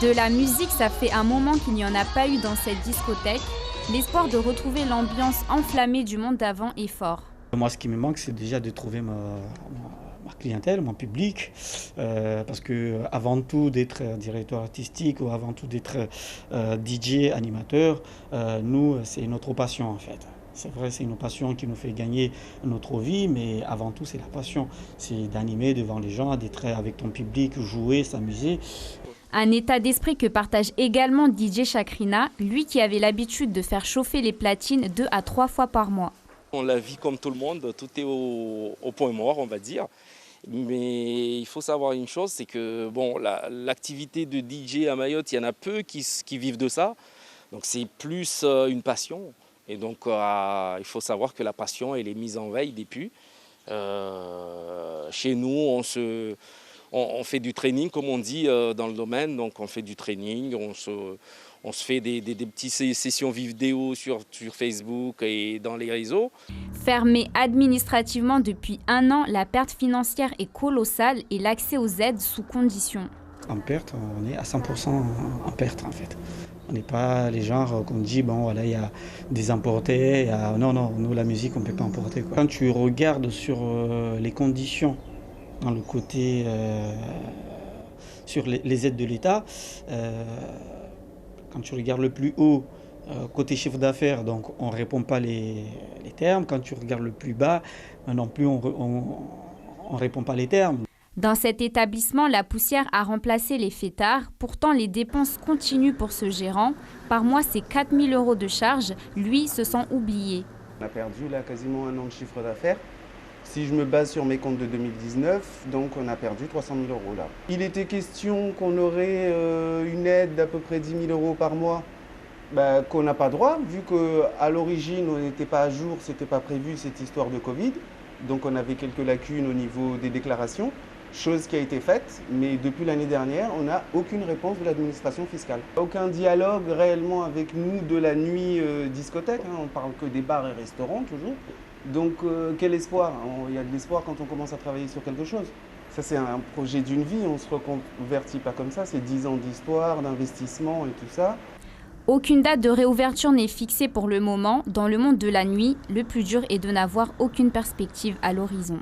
De la musique, ça fait un moment qu'il n'y en a pas eu dans cette discothèque. L'espoir de retrouver l'ambiance enflammée du monde d'avant est fort. Moi, ce qui me manque, c'est déjà de trouver ma clientèle, mon public, parce que avant tout d'être directeur artistique ou avant tout d'être DJ, animateur, nous, c'est notre passion en fait. C'est vrai, c'est une passion qui nous fait gagner notre vie, mais avant tout, c'est la passion. C'est d'animer devant les gens, d'être avec ton public, jouer, s'amuser. Un état d'esprit que partage également DJ Chakrina, lui qui avait l'habitude de faire chauffer les platines 2 à 3 fois par mois. On la vit comme tout le monde, tout est au point mort, on va dire. Mais il faut savoir une chose, c'est que bon, l'activité de DJ à Mayotte, il y en a peu qui vivent de ça. Donc c'est plus une passion. Et donc il faut savoir que la passion, elle est mise en veille depuis. Chez nous, on fait du training, comme on dit dans le domaine. Donc on fait du training, on se fait des petites sessions vidéo sur Facebook et dans les réseaux. Fermée administrativement depuis 1 an, la perte financière est colossale et l'accès aux aides sous conditions. En perte, on est à 100% en perte en fait. On n'est pas les genres qu'on dit, bon voilà, il y a des importés, non, nous la musique on ne peut pas importer, quoi. Quand tu regardes sur les conditions, dans le côté, sur les aides de l'État, quand tu regardes le plus haut, côté chiffre d'affaires, donc on ne répond pas les termes. Quand tu regardes le plus bas, non plus on ne répond pas les termes. Dans cet établissement, la poussière a remplacé les fêtards. Pourtant, les dépenses continuent pour ce gérant. Par mois, c'est 4 000 € de charges. Lui se sent oublié. On a perdu là quasiment 1 an de chiffre d'affaires. Si je me base sur mes comptes de 2019, donc on a perdu 300 000 € là. Il était question qu'on aurait une aide d'à peu près 10 000 € par mois, qu'on n'a pas droit, vu qu'à l'origine on n'était pas à jour, c'était pas prévu cette histoire de Covid. Donc on avait quelques lacunes au niveau des déclarations, chose qui a été faite, mais depuis l'année dernière, on n'a aucune réponse de l'administration fiscale. Aucun dialogue réellement avec nous de la nuit discothèque, hein, on parle que des bars et restaurants toujours. Donc quel espoir? Il y a de l'espoir quand on commence à travailler sur quelque chose. Ça c'est un projet d'une vie, on ne se reconvertit pas comme ça, c'est 10 ans d'histoire, d'investissement et tout ça. Aucune date de réouverture n'est fixée pour le moment. Dans le monde de la nuit, le plus dur est de n'avoir aucune perspective à l'horizon.